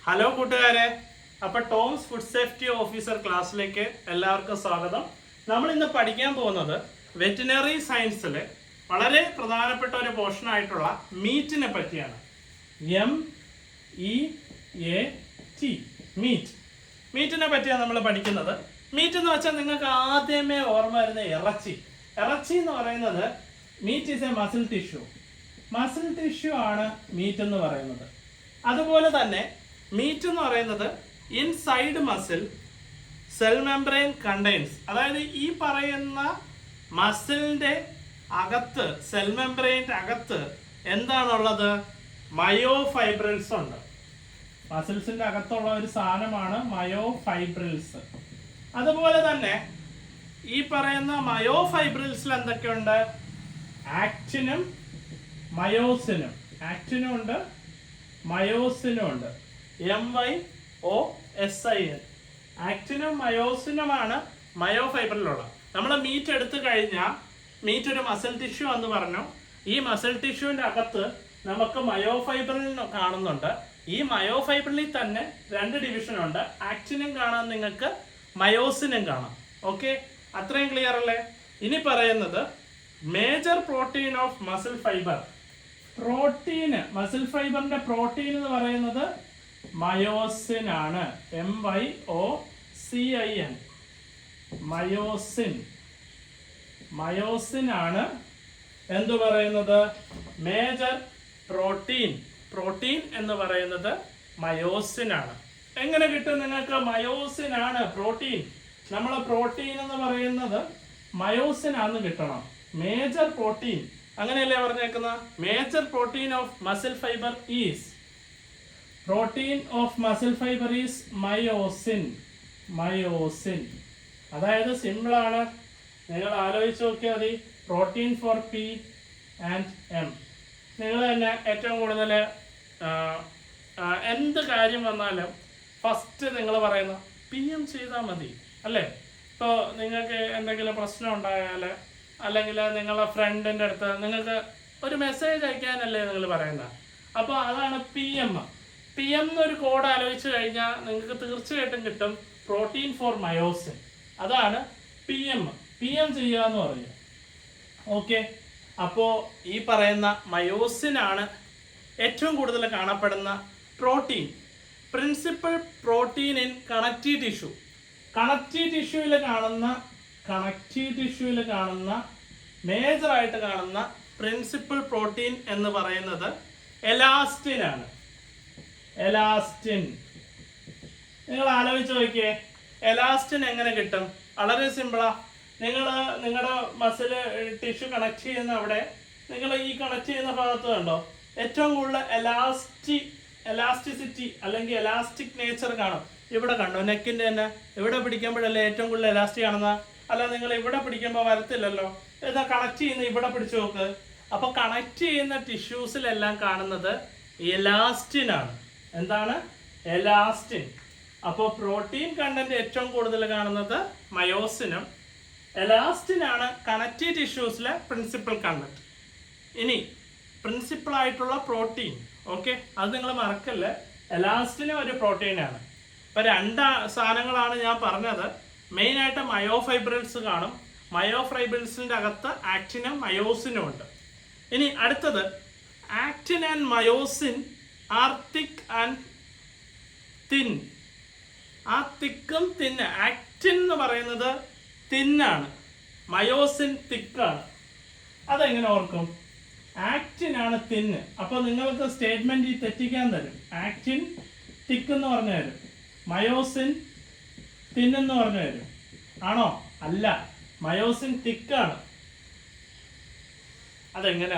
Hello കൂട്ടുകാരെ, അപ്പൊ Toms food safety officer ക്ലാസ്സിലേക്ക് എല്ലാവർക്കും സ്വാഗതം. നമ്മൾ ഇന്ന് പഠിക്കാൻ പോകുന്നത് വെറ്റിനറി സയൻസിലെ വളരെ പ്രധാനപ്പെട്ട ഒരു പോർഷൻ ആയിട്ടുള്ള മീറ്റിനെ പറ്റിയാണ്. MEAT മീറ്റിനെ പറ്റിയാണ് നമ്മൾ പഠിക്കുന്നത്. മീറ്റ് എന്ന് വെച്ചാൽ നിങ്ങൾക്ക് ആദ്യമേ ഓർമ്മ വരുന്ന ഇറച്ചി എന്ന് പറയുന്നത് meat is a muscle tissue ആണ് മീറ്റ് എന്ന് പറയുന്നത്. അതുപോലെ തന്നെ മീറ്റ് എന്ന് പറയുന്നത് inside muscle cell membrane contains, അതായത് ഈ പറയുന്ന മസിലിന്റെ അകത്ത് സെൽ മെംബ്രെയിൻ്റെ അകത്ത് എന്താണുള്ളത്? മയോഫൈബ്രിൽസ് ഉണ്ട്. മസിൽസിന്റെ അകത്തുള്ള ഒരു സാധനമാണ് മയോഫൈബ്രിൽസ്. അതുപോലെ തന്നെ ഈ പറയുന്ന മയോഫൈബ്രിൽസിൽ എന്തൊക്കെയുണ്ട്? ആക്റ്റിനും മയോസിനും. ആക്റ്റിനും ഉണ്ട്, മയോസിനും ഉണ്ട്. MYOSIN. ആക്റ്റിനും മയോസിനുമാണ് മയോഫൈബറിലുള്ള. നമ്മൾ മീറ്റ് എടുത്തു കഴിഞ്ഞാൽ മീറ്റ് ഒരു മസിൽ ടിഷ്യൂ എന്ന് പറഞ്ഞു. ഈ മസിൽ ടിഷ്യൂവിന്റെ അകത്ത് നമുക്ക് മയോഫൈബറിൽ കാണുന്നുണ്ട്. ഈ മയോഫൈബറിൽ തന്നെ രണ്ട് ഡിവിഷൻ ഉണ്ട്. ആക്റ്റിനും കാണാം, നിങ്ങൾക്ക് മയോസിനും കാണാം. ഓക്കെ, അത്രയും ക്ലിയർ അല്ലേ? ഇനി പറയുന്നത് major protein of muscle fibre. Muscle ഫൈബറിന്റെ പ്രോട്ടീൻ എന്ന് പറയുന്നത് മയോസിൻ ആണ്. MYOCIN. മയോസിൻ ആണ് എന്തു പറയുന്നത്? മേജർ പ്രോട്ടീൻ എന്ന് പറയുന്നത് മയോസിൻ ആണ്. എങ്ങനെ കിട്ടും നിങ്ങൾക്ക്? മയോസിൻ ആണ് പ്രോട്ടീൻ. നമ്മളെ പ്രോട്ടീൻ എന്ന് പറയുന്നത് മയോസിൻ ആണെന്ന് കിട്ടണം. മേജർ പ്രോട്ടീൻ അങ്ങനെയല്ലേ പറഞ്ഞേക്കുന്ന? Major protein of muscle fibre is myosin. അതായത് സിമ്പിൾ ആണ്, നിങ്ങൾ ആലോചിച്ച് നോക്കിയാൽ മതി. Protein for P and M. നിങ്ങൾ തന്നെ ഏറ്റവും കൂടുതൽ എന്ത് കാര്യം വന്നാലും ഫസ്റ്റ് നിങ്ങൾ പറയുന്ന PM ചെയ്താൽ മതി അല്ലേ? ഇപ്പോൾ നിങ്ങൾക്ക് എന്തെങ്കിലും പ്രശ്നം ഉണ്ടായാൽ, അല്ലെങ്കിൽ നിങ്ങളുടെ ഫ്രണ്ടിൻ്റെ അടുത്ത് നിങ്ങൾക്ക് ഒരു മെസ്സേജ് അയക്കാനല്ലേ നിങ്ങൾ പറയുന്നത്. അപ്പോൾ അതാണ് PM എന്നൊരു കോഡ് ആലോചിച്ച് കഴിഞ്ഞാൽ നിങ്ങൾക്ക് തീർച്ചയായിട്ടും കിട്ടും പ്രോട്ടീൻ ഫോർ മയോസിൻ. അതാണ് PM ചെയ്യുക എന്ന് പറയുക. ഓക്കെ, അപ്പോൾ ഈ പറയുന്ന മയോസിൻ ആണ് ഏറ്റവും കൂടുതൽ കാണപ്പെടുന്ന protein. Principal protein in connective ടിഷ്യൂവിൽ കാണുന്ന മേജറായിട്ട് കാണുന്ന പ്രിൻസിപ്പൽ പ്രോട്ടീൻ എന്ന് പറയുന്നത് എലാസ്റ്റിൻ ആണ്. നിങ്ങൾ ആലോചിച്ച് നോക്കിയേ, എലാസ്റ്റിൻ എങ്ങനെ കിട്ടും? വളരെ സിമ്പിളാ. നിങ്ങളുടെ മസിൽ ടിഷ്യൂ കണക്ട് ചെയ്യുന്ന അവിടെ, നിങ്ങൾ ഈ കണക്ട് ചെയ്യുന്ന ഭാഗത്ത് കണ്ടോ ഏറ്റവും കൂടുതൽ എലാസ്റ്റിസിറ്റി അല്ലെങ്കിൽ എലാസ്റ്റിക് നേച്ചർ കാണും. ഇവിടെ കണ്ടോ, നെക്കിന്റെ തന്നെ ഇവിടെ പിടിക്കുമ്പോഴല്ലേ ഏറ്റവും കൂടുതൽ എലാസ്റ്റിക് കാണുന്ന. അല്ല, നിങ്ങൾ ഇവിടെ പിടിക്കുമ്പോൾ വരത്തില്ലല്ലോ. ഇതാ കണക്ട് ചെയ്യുന്ന ഇവിടെ പിടിച്ചു നോക്ക്. അപ്പൊ കണക്ട് ചെയ്യുന്ന ടിഷ്യൂസിലെല്ലാം കാണുന്നത് എലാസ്റ്റിൻ ആണ്. എന്താണ്? എലാസ്റ്റിൻ. അപ്പോൾ പ്രോട്ടീൻ കണ്ടന്റ് ഏറ്റവും കൂടുതൽ കാണുന്നത് മയോസിനും. എലാസ്റ്റിൻ ആണ് കണക്റ്റീവ് ടിഷ്യൂസിലെ പ്രിൻസിപ്പൽ കണ്ടന്റ്. ഇനി പ്രിൻസിപ്പൽ ആയിട്ടുള്ള പ്രോട്ടീൻ, ഓക്കെ, അത് നിങ്ങൾ മറക്കല്ലേ. എലാസ്റ്റിനും ഒരു പ്രോട്ടീനാണ്. ഇപ്പൊ രണ്ട് സാധനങ്ങളാണ് ഞാൻ പറഞ്ഞത്. മെയിനായിട്ട് മയോഫൈബ്രിൽസ് കാണും. മയോഫൈബ്രിൽസിന്റെ അകത്ത് ആക്റ്റിനും മയോസിനും ഉണ്ട്. ഇനി അടുത്തത്, actin and myosin are thick and thin. ആ തിക്കും തിന്ന്. ആക്റ്റിൻ എന്ന് പറയുന്നത് തിന്നാണ്, മയോസിൻ തിക്കാണ്. അതെങ്ങനെ ഓർക്കും? ആക്റ്റിൻ ആണ് തിന്ന്. അപ്പൊ നിങ്ങൾക്ക് സ്റ്റേറ്റ്മെന്റ് ഈ തെറ്റിക്കാൻ തരും. ആക്റ്റിൻ തിക്ക് എന്ന് പറഞ്ഞു തരും, മയോസിൻ തിന്നെന്ന് പറഞ്ഞു തരും. ആണോ? അല്ല, മയോസിൻ തിക്കാണ്. അതെങ്ങനെ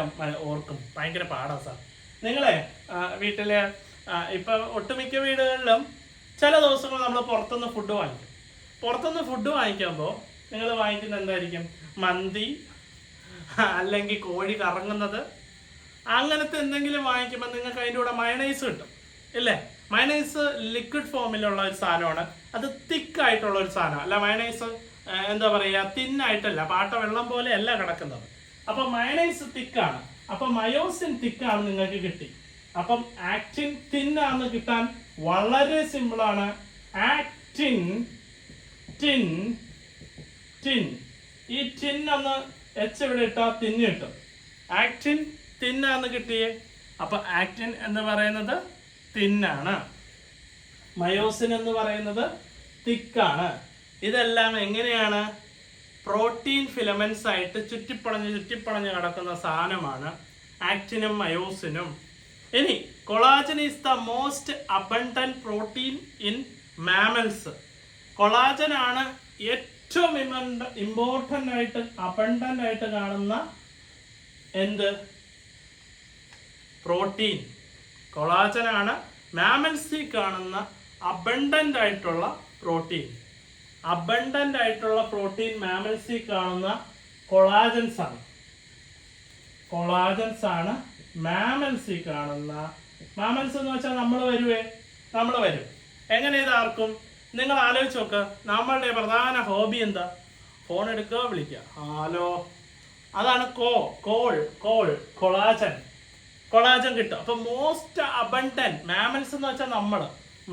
ഓർക്കും? ഭയങ്കര പാടാ സാർ. നിങ്ങളെ വീട്ടിലെ ഇപ്പൊ ഒട്ടുമിക്ക വീടുകളിലും ചില ദിവസങ്ങൾ നമ്മൾ പുറത്തുനിന്ന് ഫുഡ് വാങ്ങിക്കും. പുറത്തുനിന്ന് ഫുഡ് വാങ്ങിക്കുമ്പോൾ നിങ്ങൾ വാങ്ങിക്കുന്നത് എന്തായിരിക്കും? മന്തി, അല്ലെങ്കിൽ കോഴി കറങ്ങുന്നത്, അങ്ങനത്തെ എന്തെങ്കിലും വാങ്ങിക്കുമ്പോൾ നിങ്ങൾക്ക് അതിൻ്റെ കൂടെ മയണൈസ് കിട്ടും ഇല്ലേ? മയണൈസ് ലിക്വിഡ് ഫോമിലുള്ള ഒരു സാധനമാണ്. അത് തിക്കായിട്ടുള്ള ഒരു സാധനം അല്ല. മയണൈസ് എന്താ പറയുക, തിന്നായിട്ടല്ല, പാട്ട വെള്ളം പോലെ അല്ല കിടക്കുന്നത്. അപ്പൊ മയണൈസ് തിക്കാണ്. അപ്പൊ മയോസിൻ തിക്കാണ് നിങ്ങൾക്ക് കിട്ടി. അപ്പം ആക്റ്റിൻ തിൻ ആണെന്ന് കിട്ടാൻ വളരെ സിമ്പിളാണ്. Actin tin tin. ഈ ടിൻ ഒന്ന് എച്ച് ഇവിടെ ഇട്ടാ തിന്ന് കിട്ടും. ആക്റ്റിൻ തിന്നാന്ന് കിട്ടിയേ. അപ്പൊ ആക്റ്റിൻ എന്ന് പറയുന്നത് തിന്നാണ്, മയോസിൻ എന്ന് പറയുന്നത് തിക്കാണ്. ഇതെല്ലാം എങ്ങനെയാണ്? പ്രോട്ടീൻ ഫിലമെന്റ്സ് ആയിട്ട് ചുറ്റിപ്പണഞ്ഞ് കിടക്കുന്ന സാധനമാണ് ആക്റ്റിനും മയോസിനും. ഇനി collagen is the most abundant protein in mammals. Collagen ആണ് ഏറ്റവും ഇമ്പോർട്ടൻ്റ് ആയിട്ട് അബണ്ടന്റ് ആയിട്ട് കാണുന്ന എന്ത് പ്രോട്ടീൻ? കൊളാജൻ ആണ് മാമൽസിൽ കാണുന്ന അബണ്ടന്റ് ആയിട്ടുള്ള പ്രോട്ടീൻ. അബണ്ടന്റ് ആയിട്ടുള്ള പ്രോട്ടീൻ മാമൽസിൽ കാണുന്ന കൊളാജൻസ് ആണ്. കൊളാജൻസ് ആണ് മാമൽസിൽ കാണുന്ന. മാമൽസ് എന്ന് വെച്ചാൽ നമ്മൾ വരും. എങ്ങനെ ഇതാർക്കും? നിങ്ങൾ ആലോചിച്ച് നോക്ക്. നമ്മളുടെ പ്രധാന ഹോബി എന്താ? ഫോൺ എടുക്കുക, വിളിക്കുക, ഹലോ. അതാണ് കൊളാജൻ കിട്ടും. അപ്പൊ മോസ്റ്റ് അബണ്ടന്റ് മാമൽസ് എന്ന് വെച്ചാൽ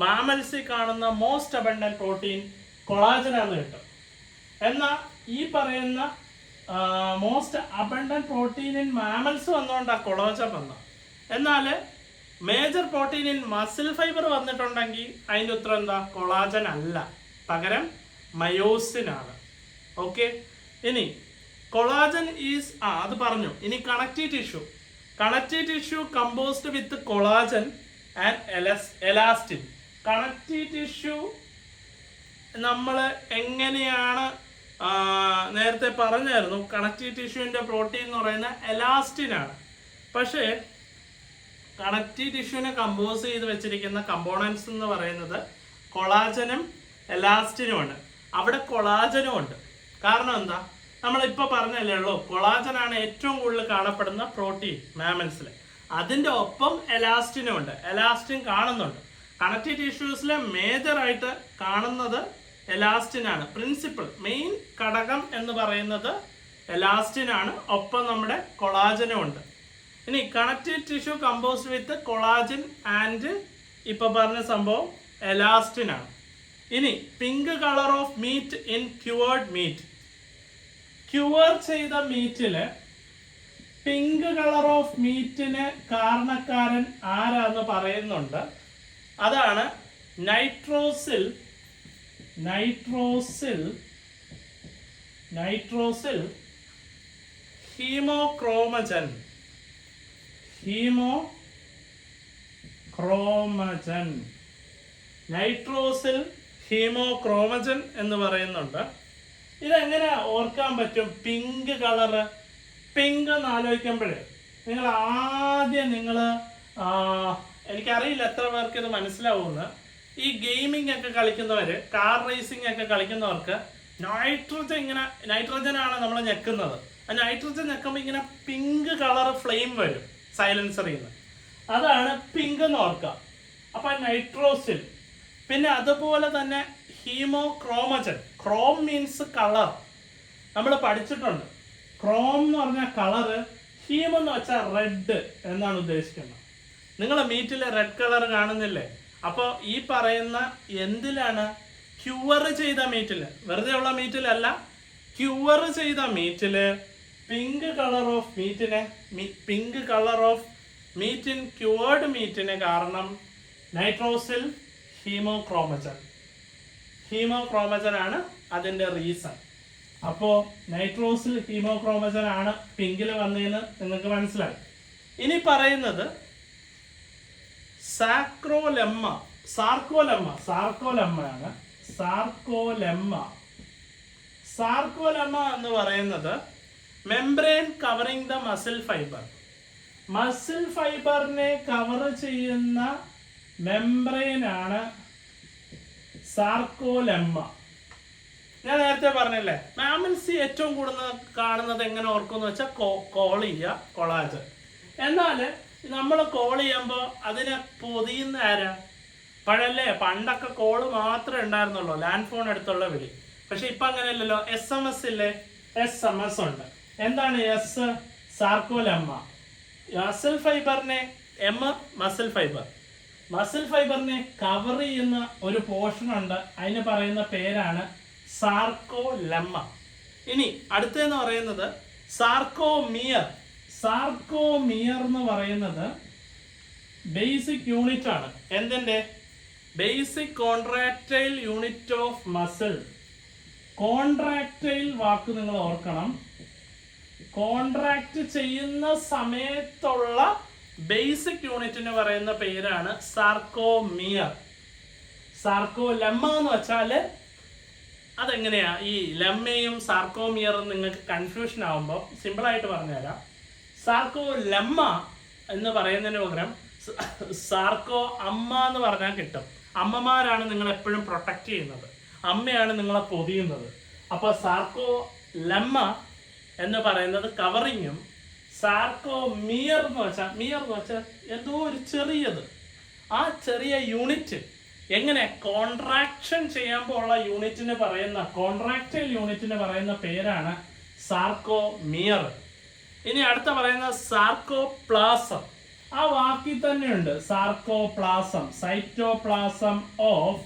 മാമൽസിൽ കാണുന്ന മോസ്റ്റ് അബണ്ടന്റ് പ്രോട്ടീൻ കൊളാജൻ ആണെന്ന് കിട്ടും. എന്നാൽ ഈ പറയുന്ന most abundant protein in mammals വന്നുകൊണ്ടാ കൊളാജൻ വന്ന. എന്നാൽ major protein in muscle fibre വന്നിട്ടുണ്ടെങ്കിൽ അതിൻ്റെ ഉത്തരം എന്താ? കൊളാജൻ അല്ല, പകരം മയോസിൻ ആണ്. ഓക്കെ. ഇനി കൊളാജൻ ഈസ് അത് പറഞ്ഞു. ഇനി connective tissue composed with collagen and elastin. Connective tissue നമ്മൾ എങ്ങനെയാണ് നേരത്തെ പറഞ്ഞായിരുന്നു, കണക്റ്റീവ് ടിഷ്യൂവിൻ്റെ പ്രോട്ടീൻ എന്ന് പറയുന്നത് എലാസ്റ്റിൻ ആണ്. പക്ഷേ കണക്റ്റീവ് ടിഷ്യൂവിനെ കമ്പോസ് ചെയ്ത് വെച്ചിരിക്കുന്ന കമ്പോണൻസ് എന്ന് പറയുന്നത് കൊളാജനും എലാസ്റ്റിനും ഉണ്ട്. അവിടെ കൊളാജനും ഉണ്ട്. കാരണം എന്താ? നമ്മളിപ്പോൾ പറഞ്ഞല്ലേ ഉള്ളൂ, കൊളാജനാണ് ഏറ്റവും കൂടുതൽ കാണപ്പെടുന്ന പ്രോട്ടീൻ മാമൽസിൽ. അതിൻ്റെ ഒപ്പം എലാസ്റ്റിനും ഉണ്ട്. എലാസ്റ്റിൻ കാണുന്നുണ്ട്. കണക്റ്റീവ് ടിഷ്യൂസിലെ മേജറായിട്ട് കാണുന്നത് എലാസ്റ്റിനാണ്. മെയിൻ ഘടകം എന്ന് പറയുന്നത് എലാസ്റ്റിനാണ്. ഒപ്പം നമ്മുടെ കൊളാജനും ഉണ്ട്. ഇനി connective tissue composed with collagen and ഇപ്പൊ പറഞ്ഞ സംഭവം എലാസ്റ്റിനാണ്. ഇനി pink colour of meat in cured meat. Cure ചെയ്ത മീറ്റില് പിങ്ക് കളർ ഓഫ് മീറ്റിന് കാരണക്കാരൻ ആരാന്ന് പറയുന്നുണ്ട്. അതാണ് നൈട്രോസിൽ ഹീമോക്രോമജൻ. നൈട്രോസിൽ ഹീമോക്രോമജൻ എന്ന് പറയുന്നുണ്ട്. ഇതെങ്ങനെ ഓർക്കാൻ പറ്റും? പിങ്ക് കളറ്, പിങ്ക് എന്ന് ആലോചിക്കുമ്പോഴേ എനിക്കറിയില്ല എത്ര പേർക്ക് ഇത് മനസ്സിലാവുമെന്ന്. ഈ ഗെയിമിംഗ് ഒക്കെ കളിക്കുന്നവര്, കാർ റേസിംഗ് ഒക്കെ കളിക്കുന്നവർക്ക് നൈട്രജൻ ആണ് നമ്മൾ ഞെക്കുന്നത്. ആ നൈട്രജൻ ഞെക്കുമ്പോൾ ഇങ്ങനെ പിങ്ക് കളർ ഫ്ലെയിം വരും സൈലൻസറിൽ നിന്ന്. അതാണ് പിങ്ക് എന്ന് ഓർക്കുക. അപ്പൊ നൈട്രോസിൽ. പിന്നെ അതുപോലെ തന്നെ ഹീമോക്രോമജൻ. ക്രോം മീൻസ് കളർ, നമ്മൾ പഠിച്ചിട്ടുണ്ട്. ക്രോം എന്ന് പറഞ്ഞാൽ കളറ്, ഹീം എന്ന് വെച്ചാൽ റെഡ് എന്നാണ് ഉദ്ദേശിക്കുന്നത്. നിങ്ങളെ മീറ്റിൽ റെഡ് കളർ കാണുന്നില്ലേ? അപ്പോൾ ഈ പറയുന്ന എന്തിലാണ്? ക്യൂവർ ചെയ്ത മീറ്റില്, വെറുതെ ഉള്ള മീറ്റിലല്ല, ക്യൂവർ ചെയ്ത മീറ്റില് pink colour of meat in cured മീറ്റിന് കാരണം നൈട്രോസിൽ ഹീമോക്രോമജൻ ആണ് അതിൻ്റെ റീസൺ. അപ്പോൾ നൈട്രോസിൽ ഹീമോക്രോമജൻ ആണ് പിങ്കിൽ വന്നതെന്ന് നിങ്ങൾക്ക് മനസ്സിലായി. ഇനി പറയുന്നത് സാർക്കോലെമ്മയാണ്. സാർക്കോലെമ്മ എന്ന് പറയുന്നത് മെംബ്രെയിൻ കവറിംഗ് ദ മസിൽ ഫൈബറിനെ കവർ ചെയ്യുന്ന മെംബ്രെയിൻ ആണ് സാർക്കോലെമ്മ. ഞാൻ നേരത്തെ പറഞ്ഞില്ലേ, മാമൽസി ഏറ്റവും കൂടുതൽ കാണുന്നത് എങ്ങനെ ഓർക്കുമെന്ന് വെച്ചാൽ കൊളാജൻ. എന്നാൽ നമ്മൾ കോൾ ചെയ്യുമ്പോൾ അതിനെ പൊതിയുന്ന ആരാ? പണ്ടൊക്കെ കോള് മാത്രമേ ഉണ്ടായിരുന്നുള്ളൂ, ലാൻഡ് ഫോൺ എടുത്തുള്ള വിളി. പക്ഷെ ഇപ്പൊ അങ്ങനെയല്ലല്ലോ. SMS ഇല്ലേ? SMS ഉണ്ട്. എന്താണ് സാർക്കോലെമ്മ. മസിൽ ഫൈബറിനെ എം മസിൽ ഫൈബർ. മസിൽ ഫൈബറിനെ കവർ ചെയ്യുന്ന ഒരു പോർഷൻ ഉണ്ട്, അതിന് പറയുന്ന പേരാണ് സാർക്കോലെമ്മ. ഇനി അടുത്തെന്ന് പറയുന്നത് സാർക്കോമിയർ. സാർക്കോമിയർ എന്ന് പറയുന്നത് ബേസിക് യൂണിറ്റ് ആണ്. എന്തിന്റെ? Basic contractile unit of muscle. Contractile വാക്ക് നിങ്ങൾ ഓർക്കണം. കോൺട്രാക്ട് ചെയ്യുന്ന സമയത്തുള്ള ബേസിക് യൂണിറ്റിന് പറയുന്ന പേരാണ് സാർക്കോമിയർ. സാർക്കോലെമ്മ എന്ന് വെച്ചാല് അതെങ്ങനെയാ? ഈ ലെമ്മയും സാർക്കോമിയറും നിങ്ങൾക്ക് കൺഫ്യൂഷൻ ആവുമ്പോൾ സിമ്പിളായിട്ട് പറഞ്ഞുതരാം. സാർക്കോലെമ്മ എന്ന് പറയുന്നതിന് പകരം സാർക്കോ അമ്മ എന്ന് പറഞ്ഞാൽ കിട്ടും. അമ്മമാരാണ് നിങ്ങൾ എപ്പോഴും പ്രൊട്ടക്ട് ചെയ്യുന്നത്, അമ്മയാണ് നിങ്ങളെ പൊതിയുന്നത്. അപ്പൊ സാർക്കോലെമ്മ എന്ന് പറയുന്നത് കവറിങ്ങും, സാർക്കോമിയർ എന്ന് വെച്ചാൽ, മിയർ എന്ന് വെച്ചാൽ എന്തോ ഒരു ചെറിയത്, ആ ചെറിയ യൂണിറ്റ് എങ്ങനെ കോൺട്രാക്ഷൻ ചെയ്യുമ്പോൾ ഉള്ള യൂണിറ്റിന് പറയുന്ന, കോൺട്രാക്റ്റൈൽ യൂണിറ്റിന് പറയുന്ന പേരാണ് സാർക്കോമിയർ. ഇനി അടുത്ത പറയുന്ന സാർക്കോപ്ലാസം. ആ വാക്കിൽ തന്നെയുണ്ട് സാർക്കോപ്ലാസം. സൈറ്റോപ്ലാസം ഓഫ്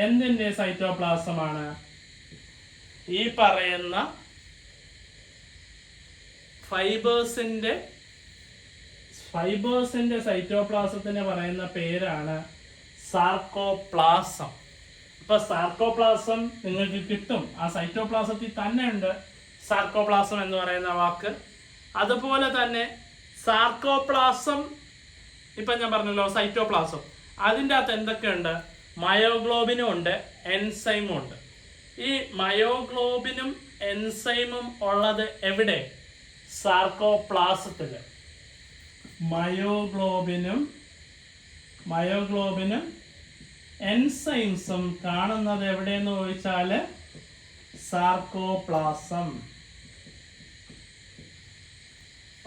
എന്തിന്റെ സൈറ്റോപ്ലാസം ആണ്? ഈ പറയുന്ന ഫൈബേഴ്സിന്റെ സൈറ്റോപ്ലാസത്തിന് പറയുന്ന പേരാണ് സാർക്കോപ്ലാസം. ഇപ്പൊ സാർക്കോപ്ലാസം നിങ്ങൾക്ക് കിട്ടും, ആ സൈറ്റോപ്ലാസത്തിൽ തന്നെ ഉണ്ട് സാർക്കോപ്ലാസം എന്ന് പറയുന്ന വാക്ക്. അതുപോലെ തന്നെ സാർക്കോപ്ലാസം, ഇപ്പൊ ഞാൻ പറഞ്ഞല്ലോ സൈറ്റോപ്ലാസം, അതിൻ്റെ അകത്ത് എന്തൊക്കെയുണ്ട്? മയോഗ്ലോബിനും ഉണ്ട്, എൻസൈമും ഉണ്ട്. ഈ മയോഗ്ലോബിനും എൻസൈമും ഉള്ളത് എവിടെ? സാർക്കോപ്ലാസത്തില്. മയോഗ്ലോബിനും എൻസൈംസും കാണുന്നത് എവിടെയെന്ന് ചോദിച്ചാല് സാർക്കോപ്ലാസം.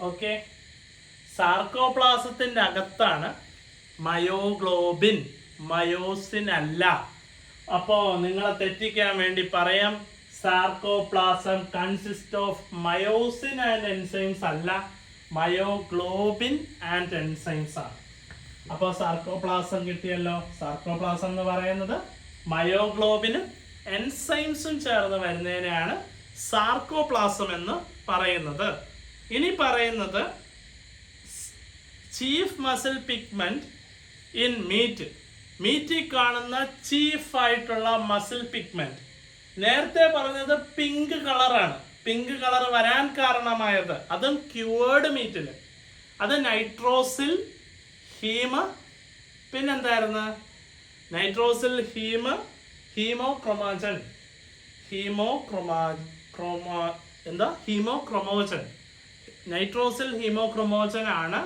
ഓക്കെ, സാർക്കോപ്ലാസത്തിന്റെ അകത്താണ് മയോഗ്ലോബിൻ, മയോസിൻ അല്ല. അപ്പോ നിങ്ങളെ തെറ്റിക്കാൻ വേണ്ടി പറയാം, sarcoplasm consist of myosin and enzymes അല്ല, മയോഗ്ലോബിൻ ആൻഡ് എൻസൈംസ് ആണ്. അപ്പോൾ സാർക്കോപ്ലാസം കിട്ടിയല്ലോ. സാർക്കോപ്ലാസം എന്ന് പറയുന്നത് മയോഗ്ലോബിനും എൻസൈംസും ചേർന്ന് വരുന്നതിനെയാണ് സാർക്കോപ്ലാസം എന്ന് പറയുന്നത്. ഇനി പറയുന്നത് chief muscle pigment in meat. മീറ്റിൽ കാണുന്ന ചീഫ് ആയിട്ടുള്ള മസിൽ പിഗ്മെന്റ്. നേരത്തെ പറഞ്ഞത് പിങ്ക് കളറാണ്. പിങ്ക് കളർ വരാൻ കാരണമായത് അതും ക്യൂവേർഡ് മീറ്റിൽ, അത് നൈട്രോസിൽ ഹീമ, പിന്നെന്തായിരുന്നു? നൈട്രോസിൽ ഹീമോക്രോമോജൻ. ഹീമോക്രോമോജൻ, നൈട്രോസിൽ ഹീമോക്രോമോജൻ ആണ്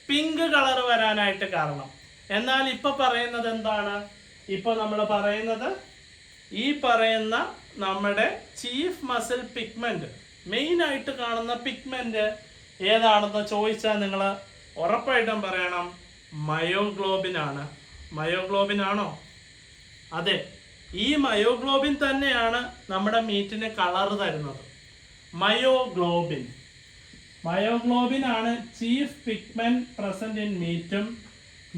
പിങ്ക് കളർ വരാനായിട്ട് കാരണം. എന്നാൽ ഇപ്പൊ പറയുന്നത് എന്താണ്? ഇപ്പൊ നമ്മൾ പറയുന്നത് ഈ പറയുന്ന നമ്മുടെ ചീഫ് മസിൽ പിഗ്മെന്റ്, മെയിൻ ആയിട്ട് കാണുന്ന പിഗ്മെന്റ് ഏതാണെന്ന് ചോദിച്ചാൽ നിങ്ങൾ ഉറപ്പായിട്ടും പറയണം മയോഗ്ലോബിൻ ആണ്. മയോഗ്ലോബിൻ ആണോ? അതെ, ഈ മയോഗ്ലോബിൻ തന്നെയാണ് നമ്മുടെ മീറ്റിന് കളർ തരുന്നത്. മയോഗ്ലോബിൻ ആണ് ചീഫ് പിഗ്മെന്റ് പ്രസന്റ് ഇൻ മീറ്റും.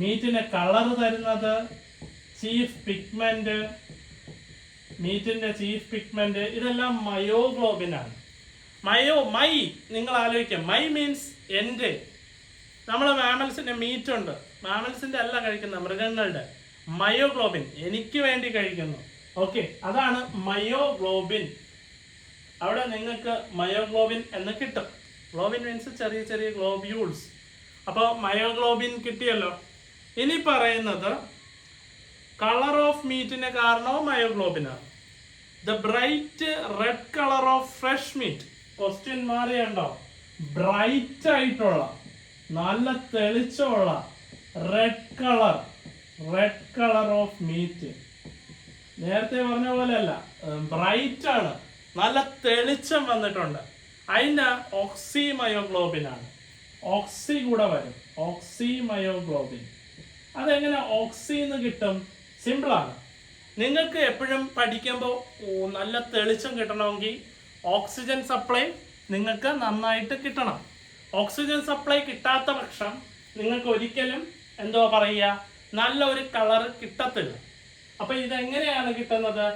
മീറ്റിന് കളർ തരുന്നത് ചീഫ് പിഗ്മെന്റ്, മീറ്റിന്റെ ചീഫ് പിഗ്മെന്റ് ഇതെല്ലാം മയോഗ്ലോബിൻ ആണ്. മൈ നിങ്ങൾ ആലോചിക്കാം, മൈ മീൻസ് എൻ്റെ. നമ്മളെ മാമൽസിന്റെ മീറ്റ് ഉണ്ട്, മാമൽസിന്റെ അല്ല കഴിക്കുന്ന, മൃഗങ്ങളുടെ. മയോഗ്ലോബിൻ എനിക്ക് വേണ്ടി കഴിക്കുന്നു. ഓക്കെ, അതാണ് മയോഗ്ലോബിൻ. അവിടെ നിങ്ങൾക്ക് മയോഗ്ലോബിൻ എന്ന് കിട്ടും. ഗ്ലോബിൻ മീൻസ് ചെറിയ ചെറിയ ഗ്ലോബ്യൂൾസ്. അപ്പോൾ മയോഗ്ലോബിൻ കിട്ടിയല്ലോ. ഇനി പറയുന്നത് കളർ ഓഫ് മീറ്റിന് കാരണവും മയോഗ്ലോബിനാണ്. The bright red colour of fresh meat. Question മാറിയുണ്ടോ? ബ്രൈറ്റ് ആയിട്ടുള്ള, നല്ല തെളിച്ചമുള്ള റെഡ് കളർ ഓഫ് മീറ്റ്. നേരത്തെ പറഞ്ഞ പോലെ അല്ല, ബ്രൈറ്റ് ആണ്, നല്ല തെളിച്ചം വന്നിട്ടുണ്ട്. അതിന് ഓക്സിമയോഗ്ലോബിൻ ആണ്. ഓക്സി കൂടെ വരും, ഓക്സിമയോഗ്ലോബിൻ. അതെങ്ങനെ ഓക്സി എന്ന് കിട്ടും? സിമ്പിളാണ്. നിങ്ങൾക്ക് എപ്പോഴും പഠിക്കുമ്പോൾ നല്ല തെളിച്ചം കിട്ടണമെങ്കിൽ ഓക്സിജൻ സപ്ലൈ നിങ്ങൾക്ക് നന്നായിട്ട് കിട്ടണം. ഓക്സിജൻ സപ്ലൈ കിട്ടാത്ത പക്ഷം നിങ്ങൾക്ക് ഒരിക്കലും എന്തോ പറയുക നല്ലൊരു കളർ കിട്ടത്തില്ല. അപ്പൊ ഇതെങ്ങനെയാണ് കിട്ടുന്നത്?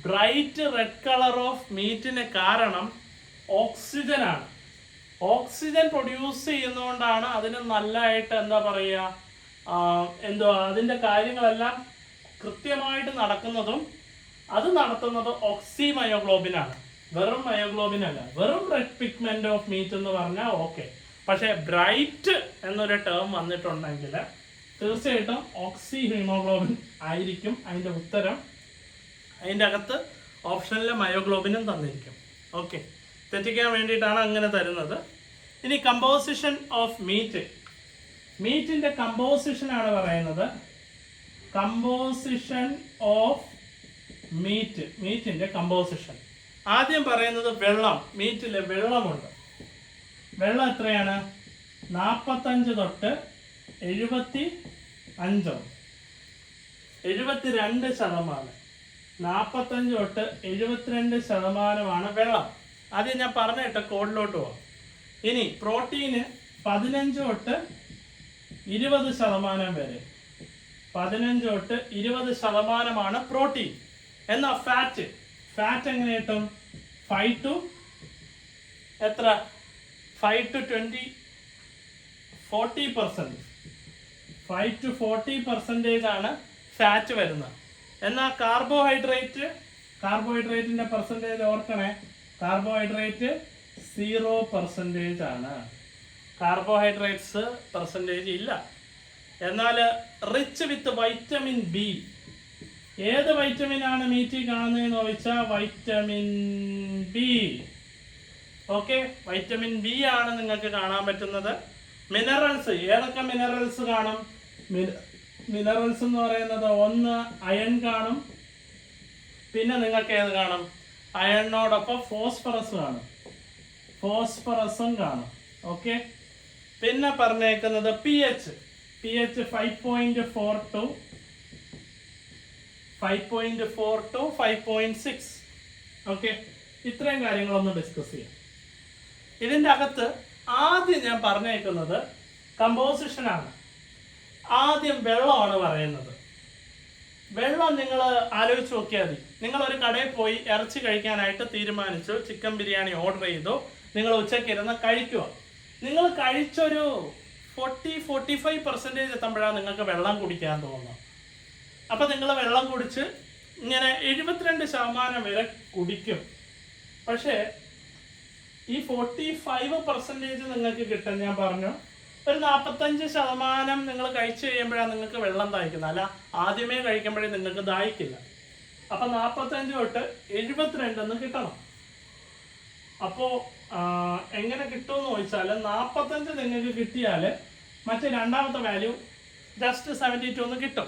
ബ്രൈറ്റ് റെഡ് കളർ ഓഫ് മീറ്റിന് കാരണം ഓക്സിജൻ ആണ്. ഓക്സിജൻ പ്രൊഡ്യൂസ് ചെയ്യുന്നതുകൊണ്ടാണ് അതിന് നല്ലതായിട്ട് എന്താ പറയുക എന്തോ അതിൻ്റെ കാര്യങ്ങളെല്ലാം കൃത്യമായിട്ട് നടക്കുന്നതും. അത് നടത്തുന്നത് ഓക്സി മയോഗ്ലോബിൻ ആണ്, വെറും മയോഗ്ലോബിൻ അല്ല. വെറും റെഡ് പിഗ്മെന്റ് ഓഫ് മീറ്റ് എന്ന് പറഞ്ഞാൽ ഓക്കെ. പക്ഷെ ബ്രൈറ്റ് എന്നൊരു ടേം വന്നിട്ടുണ്ടെങ്കിൽ തീർച്ചയായിട്ടും ഓക്സി ഹീമോഗ്ലോബിൻ ആയിരിക്കും അതിൻ്റെ ഉത്തരം. അതിൻ്റെ അകത്ത് ഓപ്ഷനിൽ മയോഗ്ലോബിനും തന്നിരിക്കും. ഓക്കെ, തെറ്റിക്കാൻ വേണ്ടിയിട്ടാണ് അങ്ങനെ തരുന്നത്. ഇനി കമ്പോസിഷൻ ഓഫ് മീറ്റ്. മീറ്റിൻ്റെ കമ്പോസിഷനാണ് പറയുന്നത്. കമ്പോസിഷൻ ഓഫ് മീറ്റ്, മീറ്റിൻ്റെ കമ്പോസിഷൻ. ആദ്യം പറയുന്നത് വെള്ളം. മീറ്റിൽ വെള്ളമുണ്ട്. വെള്ളം എത്രയാണ്? 45 തൊട്ട് 75, 72%. 45 തൊട്ട് 72% വെള്ളം. ആദ്യം ഞാൻ പറഞ്ഞിട്ട് കോഡിലോട്ട് പോവാം. ഇനി പ്രോട്ടീന് 15 തൊട്ട് 20% വരെ. 15 തൊട്ട് 20% പ്രോട്ടീൻ. എന്നാൽ ഫാറ്റ് എങ്ങനെ കിട്ടും? 5 to 20, 40%. 5 to 40% ആണ് ഫാറ്റ് വരുന്നത്. എന്നാൽ കാർബോഹൈഡ്രേറ്റിന്റെ പെർസെൻറ്റേജ് ഓർക്കണേ. കാർബോഹൈഡ്രേറ്റ് 0% ആണ്. കാർബോഹൈഡ്രേറ്റ്സ് പെർസെൻറ്റേജ് ഇല്ല. എന്നാൽ റിച്ച് വിത്ത് വൈറ്റമിൻ ബി. ഏത് വൈറ്റമിൻ ആണ് മീറ്റിൽ കാണുന്നതെന്ന് ചോദിച്ചാൽ vitamin B. Okay, vitamin B ആണ് നിങ്ങൾക്ക് കാണാൻ പറ്റുന്നത്. മിനറൽസ്, ഏതൊക്കെ മിനറൽസ് കാണും? മിനറൽസ് എന്ന് പറയുന്നത് ഒന്ന് അയൺ കാണും. പിന്നെ നിങ്ങൾക്ക് ഏത് കാണും? അയണിനോടൊപ്പം ഫോസ്ഫറസ് കാണും. ഫോസ്ഫറസും കാണും. ഓക്കെ, പിന്നെ പറഞ്ഞേക്കുന്നത് pH 5.4 to 5.6. ഓക്കെ, ഇത്രയും കാര്യങ്ങളൊന്ന് ഡിസ്കസ് ചെയ്യാം. ഇതിൻ്റെ അകത്ത് ആദ്യം ഞാൻ പറഞ്ഞേക്കുന്നത് കമ്പോസിഷനാണ്. ആദ്യം വെള്ളമാണ് പറയുന്നത്. വെള്ളം നിങ്ങൾ ആലോചിച്ച് നോക്കിയാൽ മതി. നിങ്ങളൊരു കടയിൽ പോയി ഇറച്ചി കഴിക്കാനായിട്ട് തീരുമാനിച്ചു, ചിക്കൻ ബിരിയാണി ഓർഡർ ചെയ്തു, നിങ്ങൾ ഉച്ചയ്ക്ക് ഇരുന്ന് കഴിക്കുക. നിങ്ങൾ കഴിച്ചൊരു 40-45% എത്തുമ്പോഴാണ് നിങ്ങൾക്ക് വെള്ളം കുടിക്കാൻ തോന്നുന്നത്. അപ്പം നിങ്ങൾ വെള്ളം കുടിച്ച് ഇങ്ങനെ 72% വരെ കുടിക്കും. പക്ഷേ ഈ 45% നിങ്ങൾക്ക് കിട്ടും. ഞാൻ പറഞ്ഞു ഒരു 45% നിങ്ങൾ കഴിച്ചു കഴിയുമ്പോഴാണ് നിങ്ങൾക്ക് വെള്ളം ദാഹിക്കുന്നത്. അല്ല, ആദ്യമേ കഴിക്കുമ്പോഴേ നിങ്ങൾക്ക് ദാഹിക്കില്ല. അപ്പം 45 തൊട്ട് 72 കിട്ടണം. അപ്പോൾ എങ്ങനെ കിട്ടുമെന്ന് ചോദിച്ചാൽ 45 നിങ്ങൾക്ക് കിട്ടിയാൽ മറ്റേ രണ്ടാമത്തെ വാല്യൂ ജസ്റ്റ് 72 കിട്ടും.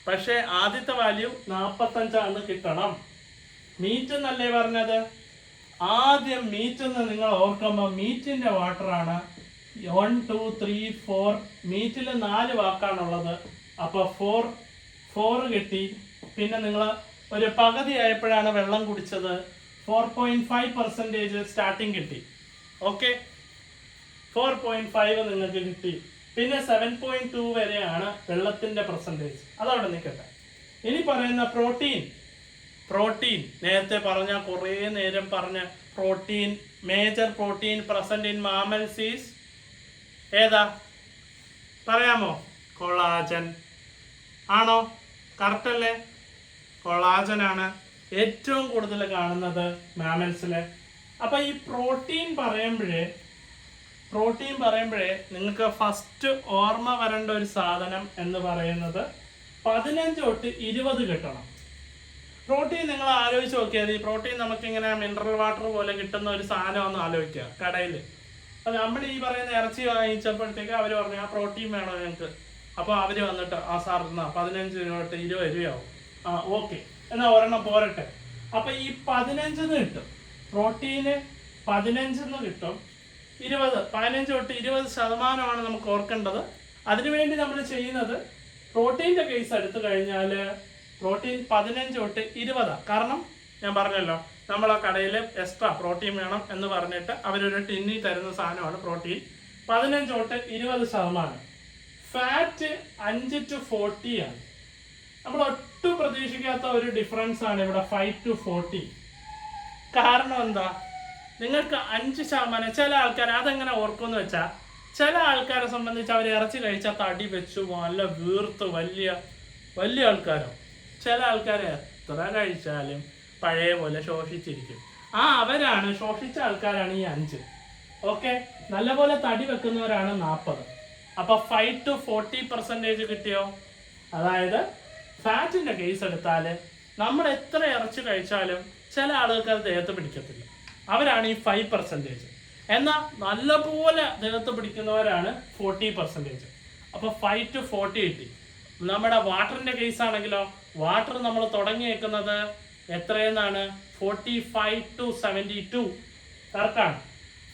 പക്ഷേ ആദ്യത്തെ വാല്യൂ 45 കിട്ടണം. മീറ്റ് എന്നല്ലേ പറഞ്ഞത്? ആദ്യം മീറ്റ് എന്ന് നിങ്ങൾ ഓർക്കുമ്പോൾ മീറ്റിൻ്റെ വാട്ടറാണ് 1, 2, 3, 4. മീറ്റിൽ 4 വാക്കാണുള്ളത്. അപ്പോൾ 4 കിട്ടി. പിന്നെ നിങ്ങൾ ഒരു പകുതി ആയപ്പോഴാണ് വെള്ളം കുടിച്ചത്. 4.5% സ്റ്റാർട്ടിങ് കിട്ടി. ഓക്കെ, 4.5 നിങ്ങൾക്ക് കിട്ടി. പിന്നെ 7.2 വരെയാണ് വെള്ളത്തിൻ്റെ പെർസെൻറ്റേജ്. അതവിടെ നിൽക്കട്ടെ. ഇനി പറയുന്ന പ്രോട്ടീൻ നേരത്തെ പറഞ്ഞ കുറേ നേരം പറഞ്ഞ protein, major protein present in mammals is ഏതാ പറയാമോ? കൊളാജൻ ആണോ? കറക്റ്റ് അല്ലേ? കൊളാജൻ ആണ് ഏറ്റവും കൂടുതൽ കാണുന്നത് മാമൽസില്. അപ്പൊ ഈ പ്രോട്ടീൻ പറയുമ്പോഴേ നിങ്ങൾക്ക് ഫസ്റ്റ് ഓർമ്മ വരേണ്ട ഒരു സാധനം എന്ന് പറയുന്നത് 15 തൊട്ട് 20 കിട്ടണം. പ്രോട്ടീൻ നിങ്ങൾ ആലോചിച്ച് നോക്കിയാൽ ഈ പ്രോട്ടീൻ നമുക്കിങ്ങനെ മിനറൽ വാട്ടർ പോലെ കിട്ടുന്ന ഒരു സാധനമൊന്നും ആലോചിക്കുക കടയിൽ. അപ്പം നമ്മൾ ഈ പറയുന്ന ഇറച്ചി വാങ്ങിച്ചപ്പോഴത്തേക്ക് അവർ പറഞ്ഞു ആ പ്രോട്ടീൻ വേണോ ഞങ്ങൾക്ക്. അപ്പോൾ അവർ വന്നിട്ട് ആ സാർ എന്നാ 15 തൊട്ട് 20 രൂപയാവും. ആ ഓക്കെ, എന്നാൽ ഒരെണ്ണം പോരട്ടെ. അപ്പം ഈ 15 കിട്ടും. പ്രോട്ടീന് 15 കിട്ടും. 15 തൊട്ട് 20% നമുക്ക് ഓർക്കേണ്ടത്. അതിനുവേണ്ടി നമ്മൾ ചെയ്യുന്നത് പ്രോട്ടീൻ്റെ കേസ് എടുത്തു കഴിഞ്ഞാൽ പ്രോട്ടീൻ 15 തൊട്ട് 20. കാരണം ഞാൻ പറഞ്ഞല്ലോ നമ്മൾ ആ കടയിൽ എക്സ്ട്രാ പ്രോട്ടീൻ വേണം എന്ന് പറഞ്ഞിട്ട് അവരൊരു ടിന്നി തരുന്ന സാധനമാണ് പ്രോട്ടീൻ. 15 തൊട്ട് 20%. ഫാറ്റ് 5 to 40 ആണ്. നമ്മൾ ഒട്ടും പ്രതീക്ഷിക്കാത്ത ഒരു ഡിഫറൻസ് ആണ് ഇവിടെ 5 to 40. കാരണം എന്താ? നിങ്ങൾക്ക് 5%, ചില ആൾക്കാർ അതെങ്ങനെ ഓർക്കുമെന്ന് വെച്ചാൽ, ചില ആൾക്കാരെ സംബന്ധിച്ച് അവർ ഇറച്ചി കഴിച്ചാൽ തടി വെച്ചു നല്ല വീർത്ത് വലിയ വലിയ ആൾക്കാരോ, ചില ആൾക്കാർ എത്ര കഴിച്ചാലും പഴയ പോലെ ശോഷിച്ചിരിക്കും. അവരാണ് ശോഷിച്ച ആൾക്കാരാണ് ഈ 5. ഓക്കെ, നല്ലപോലെ തടി വെക്കുന്നവരാണ് 40. അപ്പൊ 5 to 40% കിട്ടിയോ? അതായത് ഫാറ്റിന്റെ കേസ് എടുത്താൽ നമ്മൾ എത്ര ഇറച്ചി കഴിച്ചാലും ചില ആളുകൾക്ക് അത് ദേഹത്ത് പിടിക്കത്തില്ല, അവരാണ് ഈ 5%. എന്നാൽ നല്ലപോലെ ദേഹത്ത് പിടിക്കുന്നവരാണ് 40%. അപ്പൊ 5 to 40 കിട്ടി. നമ്മുടെ വാട്ടറിന്റെ കേസ് ആണെങ്കിലോ, വാട്ടർ നമ്മൾ തുടങ്ങി വെക്കുന്നത് എത്രയെന്നാണ്? 45 to 72. കറക്റ്റാണ്,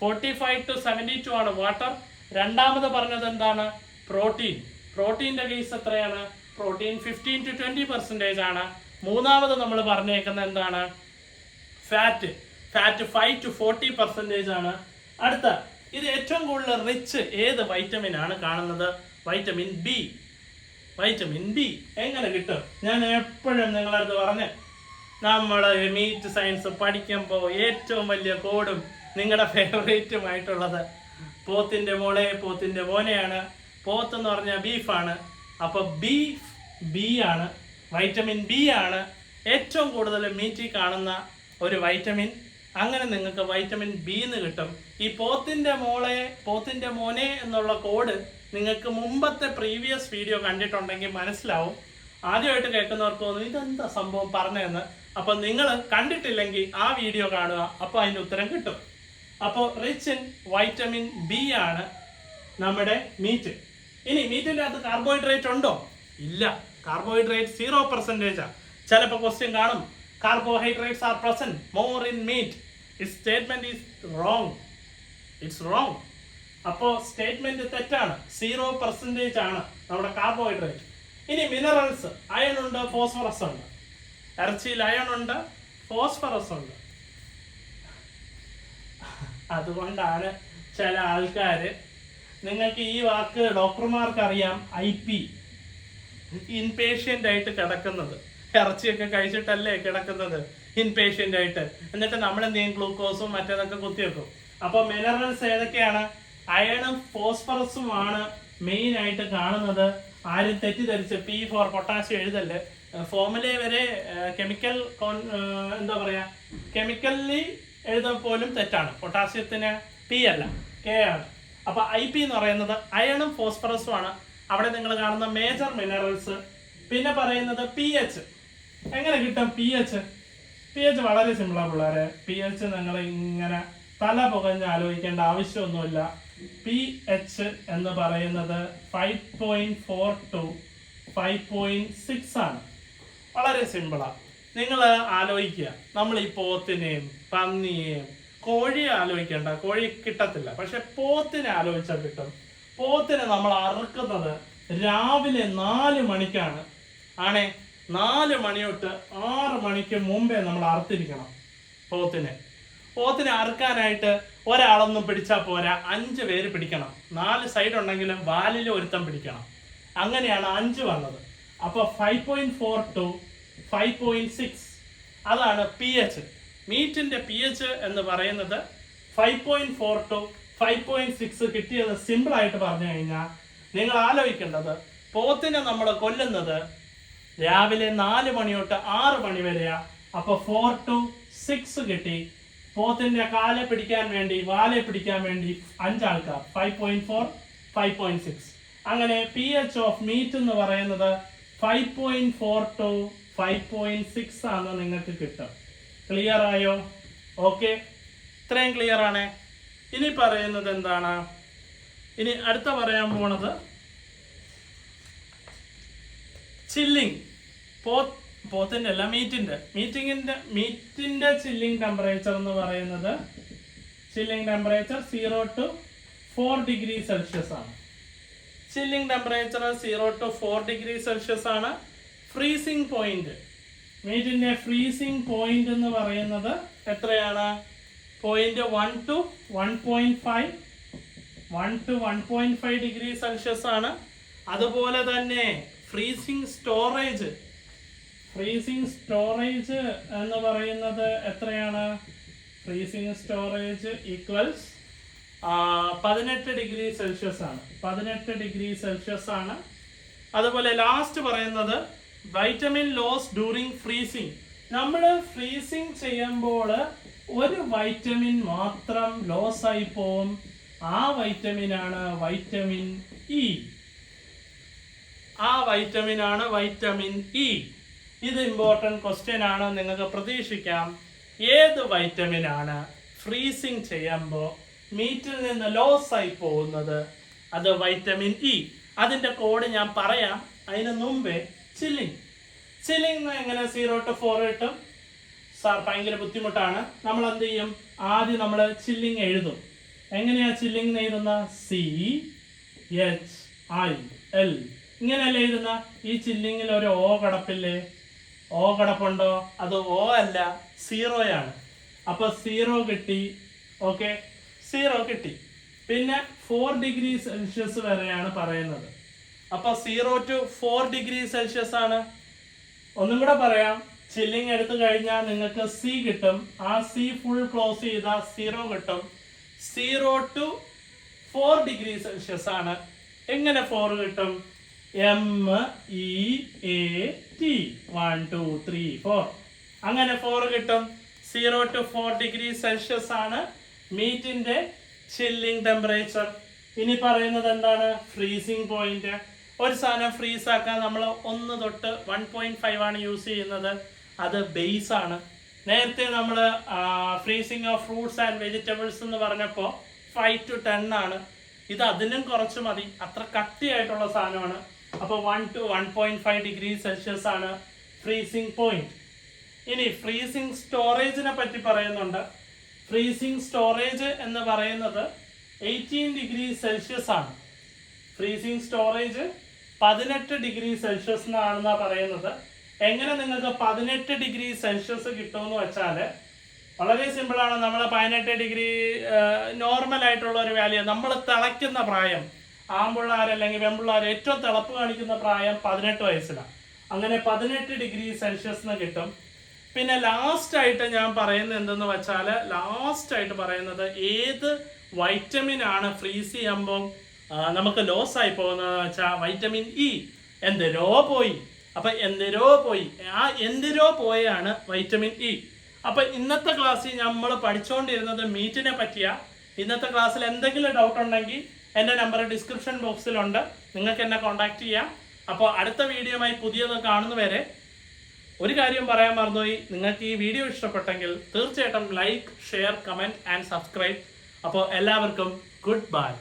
45 to 72 ആണ് വാട്ടർ. രണ്ടാമത് പറഞ്ഞത് എന്താണ്? പ്രോട്ടീൻ. പ്രോട്ടീൻ്റെ കേസ് എത്രയാണ്? പ്രോട്ടീൻ 15 to 20% ആണ്. മൂന്നാമത് നമ്മൾ പറഞ്ഞേക്കുന്നത് എന്താണ്? ഫാറ്റ്. ഫാറ്റ് 5 to 40% ആണ്. അടുത്ത ഇത് ഏറ്റവും കൂടുതൽ റിച്ച് ഏത് വൈറ്റമിൻ ആണ് കാണുന്നത്? Vitamin B. വൈറ്റമിൻ ബി എങ്ങനെ കിട്ടും? ഞാൻ എപ്പോഴും നിങ്ങളടുത്ത് പറഞ്ഞ്, നമ്മൾ മീറ്റ് സയൻസ് പഠിക്കുമ്പോൾ ഏറ്റവും വലിയ കോഡും നിങ്ങളുടെ ഫേവറേറ്റുമായിട്ടുള്ളത് പോത്തിൻ്റെ മോളെ പോത്തിൻ്റെ മോനെയാണ്. പോത്ത് എന്ന് പറഞ്ഞാൽ ബീഫാണ്. അപ്പോൾ ബീഫ് ബി ആണ്, വൈറ്റമിൻ ബി ആണ് ഏറ്റവും കൂടുതൽ മീറ്റിൽ കാണുന്ന ഒരു വൈറ്റമിൻ. അങ്ങനെ നിങ്ങൾക്ക് വൈറ്റമിൻ ബി എന്ന് കിട്ടും. ഈ പോത്തിൻ്റെ മോളെ പോത്തിൻ്റെ മോനെ എന്നുള്ള കോഡ് നിങ്ങൾക്ക് മുമ്പത്തെ പ്രീവിയസ് വീഡിയോ കണ്ടിട്ടുണ്ടെങ്കിൽ മനസ്സിലാവും. ആദ്യമായിട്ട് കേൾക്കുന്നവർക്ക് തോന്നും ഇതെന്താ സംഭവം പറഞ്ഞതെന്ന്. അപ്പം നിങ്ങൾ കണ്ടിട്ടില്ലെങ്കിൽ ആ വീഡിയോ കാണുക, അപ്പോൾ അതിൻ്റെ ഉത്തരം കിട്ടും. അപ്പോൾ റിച്ച് ഇൻ വൈറ്റമിൻ ബി ആണ് നമ്മുടെ മീറ്റ്. ഇനി മീറ്റിൻ്റെ അകത്ത് കാർബോഹൈഡ്രേറ്റ് ഉണ്ടോ? ഇല്ല, കാർബോഹൈഡ്രേറ്റ് 0%. ചിലപ്പോൾ ക്വസ്റ്റ്യൻ കാണും, carbohydrates are present more in meat. It statement is wrong. It's wrong. അപ്പോൾ സ്റ്റേറ്റ്മെന്റ് തെറ്റാണ്. 0% ആണ് നമ്മുടെ കാർബോഹൈഡ്രേറ്റ്. ഇനി മിനറൽസ്, അയൺ ഉണ്ട്, ഫോസ്ഫറസ് ഉണ്ട്. ഇറച്ചിയിൽ അയൺ ഉണ്ട്, ഫോസ്ഫറസ് ഉണ്ട്. അതുകൊണ്ടാണ് ചില ആൾക്കാർ, നിങ്ങൾക്ക് ഈ വാക്ക് ഡോക്ടർമാർക്ക് അറിയാം, IP, ഇൻപേഷ്യൻ്റ് ആയിട്ട് കിടക്കുന്നത്. ഇറച്ചിയൊക്കെ കഴിച്ചിട്ടല്ലേ കിടക്കുന്നത് ഇൻപേഷ്യൻ്റ് ആയിട്ട്. എന്നിട്ട് നമ്മൾ എന്ത് ചെയ്യും? ഗ്ലൂക്കോസും മറ്റേതൊക്കെ കുത്തിവെക്കും. അപ്പോൾ മിനറൽസ് ഏതൊക്കെയാണ്? അയണും ഫോസ്ഫറസും ആണ് മെയിൻ ആയിട്ട് കാണുന്നത്. ആരും തെറ്റിദ്ധരിച്ച് P for പൊട്ടാസ്യം എഴുതല്ലേ. ഫോമുല വരെ കെമിക്കൽ എന്താ പറയുക, കെമിക്കലി എഴുതാൻ പോലും തെറ്റാണ്. പൊട്ടാസ്യത്തിന് P അല്ല, K ആണ്. അപ്പൊ IP എന്ന് പറയുന്നത് അയണും ഫോസ്ഫറസും ആണ് അവിടെ നിങ്ങൾ കാണുന്ന മേജർ മിനറൽസ്. പിന്നെ പറയുന്നത് pH. എങ്ങനെ കിട്ടും pH? pH വളരെ സിമ്പിളാണ് പിള്ളേരെ. pH നിങ്ങൾ ഇങ്ങനെ തല പുകഞ്ഞ് ആലോചിക്കേണ്ട ആവശ്യമൊന്നുമില്ല. pH എന്ന് പറയുന്നത് 5.4 to 5.6 ആണ്. വളരെ സിമ്പിളാണ്. നിങ്ങൾ ആലോചിക്കുക, നമ്മൾ ഈ പോത്തിനെയും പന്നിയെയും കോഴിയെ ആലോചിക്കേണ്ട, കോഴി കിട്ടത്തില്ല. പക്ഷെ പോത്തിനെ ആലോചിച്ചാൽ കിട്ടും. പോത്തിനെ നമ്മൾ അറുക്കുന്നത് രാവിലെ 4 മണിക്കാണ്. 4 മണി തൊട്ട് 6 മണിക്ക് മുമ്പേ നമ്മൾ അറുത്തിരിക്കണം പോത്തിനെ അറുക്കാനായിട്ട് ഒരാളൊന്നും പിടിച്ചാൽ പോരാ, 5 പേര് പിടിക്കണം. 4 സൈഡ് ഉണ്ടെങ്കിലും വാലിൽ ഒരുത്തം പിടിക്കണം. അങ്ങനെയാണ് 5 വന്നത്. അപ്പോൾ 5.4 to 5.6 അതാണ് pH. മീറ്റിന്റെ pH എന്ന് പറയുന്നത് 5.4 to 5.6 കിട്ടിയത്. സിമ്പിൾ ആയിട്ട് പറഞ്ഞു കഴിഞ്ഞാൽ നിങ്ങൾ ആലോചിക്കേണ്ടത്, പോത്തിനെ നമ്മൾ കൊല്ലുന്നത് രാവിലെ 4 മണി തൊട്ട് 6 മണി വരെയാ. അപ്പോൾ 4 to 6 കിട്ടി. പോത്തിന്റെ കാലെ പിടിക്കാൻ വേണ്ടി, വാലെ പിടിക്കാൻ വേണ്ടി 5 ആൾക്കാർ. 5.4 5.6. അങ്ങനെ pH ഓഫ് മീറ്റ് എന്ന് പറയുന്നത് 5.4 to 5.6 ആണ് നിങ്ങൾക്ക് കിട്ടും. ക്ലിയർ ആയോ? ഓക്കെ, ഇത്രയും ക്ലിയർ ആണ്. ഇനി പറയുന്നത് എന്താണ്? ഇനി അടുത്ത പറയാൻ പോണത് ചില്ലിങ്. പോത്തിന്റെ അല്ല, മീറ്റിന്റെ ചില്ലിങ് ടെമ്പറേച്ചർ എന്ന് പറയുന്നത്, chilling temperature 0 to 4 degree Celsius ആണ്. Chilling temperature 0 to 4 degree Celsius ആണ്. ഫ്രീസിംഗ് പോയിന്റ്, മീറ്റിന്റെ ഫ്രീസിംഗ് പോയിന്റ് എന്ന് പറയുന്നത് എത്രയാണ്? 0.1 to 1.5, 1 to 1.5 ഡിഗ്രി സെൽഷ്യസ് ആണ്. അതുപോലെ തന്നെ ഫ്രീസിങ് സ്റ്റോറേജ് എന്ന് പറയുന്നത് എത്രയാണ്? Freezing storage equals 18 degree Celsius ആണ്. 18 ഡിഗ്രി സെൽഷ്യസ് ആണ്. അതുപോലെ ലാസ്റ്റ് പറയുന്നത് വൈറ്റമിൻ ലോസ് ഡ്യൂറിങ് ഫ്രീസിങ്. നമ്മൾ ഫ്രീസിങ് ചെയ്യുമ്പോൾ ഒരു വൈറ്റമിൻ മാത്രം ലോസ് ആയി പോവും. ആ വൈറ്റമിൻ ആണ് വൈറ്റമിൻ ഇ. Vitamin E. ഇത് ഇമ്പോർട്ടൻറ്റ് ക്വസ്റ്റ്യൻ ആണ്, നിങ്ങൾക്ക് പ്രതീക്ഷിക്കാം. ഏത് വൈറ്റമിൻ ആണ് ഫ്രീസിങ് ചെയ്യുമ്പോൾ മീറ്റിൽ നിന്ന് ലോസ് ആയി പോകുന്നത്? അത് വൈറ്റമിൻ ഇ. അതിന്റെ കോഡ് ഞാൻ പറയാം. അതിന് മുമ്പേ ചില്ലിങ് എങ്ങനെ 0 to 4 കിട്ടും? സാർ ഭയങ്കര ബുദ്ധിമുട്ടാണ്. നമ്മൾ എന്ത് ചെയ്യും? ആദ്യം നമ്മൾ ചില്ലിങ് എഴുതും. എങ്ങനെയാ ചില്ലിങ് എഴുതുന്ന? CHIL ഇങ്ങനെയല്ല എഴുതുന്ന. ഈ ചില്ലിങ്ങിൽ ഒരു ഓ കടപ്പില്ലേ? ഓ കടപ്പുണ്ടോ? അത് ഓ അല്ല, 0 ആണ്. അപ്പൊ 0 കിട്ടി. ഓക്കെ, 0 കിട്ടി. പിന്നെ 4 ഡിഗ്രി സെൽഷ്യസ് വരെയാണ് പറയുന്നത്. അപ്പൊ 0 to 4 ഡിഗ്രി സെൽഷ്യസ് ആണ്. ഒന്നും കൂടെ പറയാം. ചില്ലിങ് എടുത്തു കഴിഞ്ഞാൽ നിങ്ങൾക്ക് C കിട്ടും. ആ C ഫുൾ ക്ലോസ് ചെയ്താൽ 0 കിട്ടും. 0 to 4 ഡിഗ്രി സെൽഷ്യസ് ആണ്. എങ്ങനെ 4 കിട്ടും? MEAT 1 2 3 4 അങ്ങനെ 4 കിട്ടും. 0 to 4 ഡിഗ്രി സെൽഷ്യസ് ആണ് മീറ്റിന്റെ ചില്ലിങ് ടെമ്പറേച്ചർ. ഇനി പറയുന്നത് എന്താണ്? Freezing point. ഒരു സാധനം ഫ്രീസ് ആക്കാൻ നമ്മൾ 1 തൊട്ട് 1.5 ആണ് യൂസ് ചെയ്യുന്നത്. അത് ബേസ് ആണ്. നേരത്തെ നമ്മൾ freezing of fruits and vegetables എന്ന് പറഞ്ഞപ്പോൾ 5 to 10 ആണ്. ഇത് അതിനും കുറച്ച് മതി, അത്ര കട്ടിയായിട്ടുള്ള സാധനമാണ്. അപ്പോൾ 1 to 1.5 ഡിഗ്രി സെൽഷ്യസ് ആണ് ഫ്രീസിങ് പോയിന്റ്. ഇനി ഫ്രീസിങ് സ്റ്റോറേജിനെ പറ്റി പറയുന്നുണ്ട്. ഫ്രീസിങ് സ്റ്റോറേജ് എന്ന് പറയുന്നത് 18 ഡിഗ്രി സെൽഷ്യസ് ആണ്. ഫ്രീസിങ് സ്റ്റോറേജ് 18 ഡിഗ്രി സെൽഷ്യസ് എന്നാണെന്നാണ് പറയുന്നത്. എങ്ങനെ നിങ്ങൾക്ക് 18 ഡിഗ്രി സെൽഷ്യസ് കിട്ടുമെന്ന് വെച്ചാൽ വളരെ സിമ്പിളാണ്. നമ്മൾ 18 ഡിഗ്രി നോർമൽ ആയിട്ടുള്ള ഒരു വാല്യൂ. നമ്മൾ തിളയ്ക്കുന്ന പ്രായം, ആൺപിള്ളേർ അല്ലെങ്കിൽ പെൺപിള്ളേർ ഏറ്റവും തിളപ്പ് കാണിക്കുന്ന പ്രായം 18 വയസ്സിലാണ്. അങ്ങനെ 18 ഡിഗ്രി സെൽഷ്യസിന് കിട്ടും. പിന്നെ ലാസ്റ്റ് ആയിട്ട് ഞാൻ പറയുന്നത് എന്തെന്ന് വെച്ചാൽ, ഏത് വൈറ്റമിൻ ആണ് ഫ്രീസ് ചെയ്യുമ്പോൾ നമുക്ക് ലോസ് ആയി പോകുന്നത് വെച്ചാൽ വൈറ്റമിൻ ഇ. എന്തിനോ പോയി. അപ്പൊ എന്തിനോ പോയാണ് വൈറ്റമിൻ ഇ. അപ്പൊ ഇന്നത്തെ ക്ലാസ്സിൽ നമ്മൾ പഠിച്ചുകൊണ്ടിരുന്നത് മീറ്റിനെ പറ്റിയാ. ഇന്നത്തെ ക്ലാസ്സിൽ എന്തെങ്കിലും ഡൗട്ട് ഉണ്ടെങ്കിൽ എൻ്റെ നമ്പർ ഡിസ്ക്രിപ്ഷൻ ബോക്സിലുണ്ട്, നിങ്ങൾക്ക് എന്നെ കോൺടാക്ട് ചെയ്യാം. അപ്പോൾ അടുത്ത വീഡിയോയുമായി പുതിയത് കാണുന്നവരെ ഒരു കാര്യം പറയാൻ മറന്നുപോയി. നിങ്ങൾക്ക് ഈ വീഡിയോ ഇഷ്ടപ്പെട്ടെങ്കിൽ തീർച്ചയായിട്ടും like, share, comment and subscribe. അപ്പോൾ എല്ലാവർക്കും ഗുഡ് ബൈ.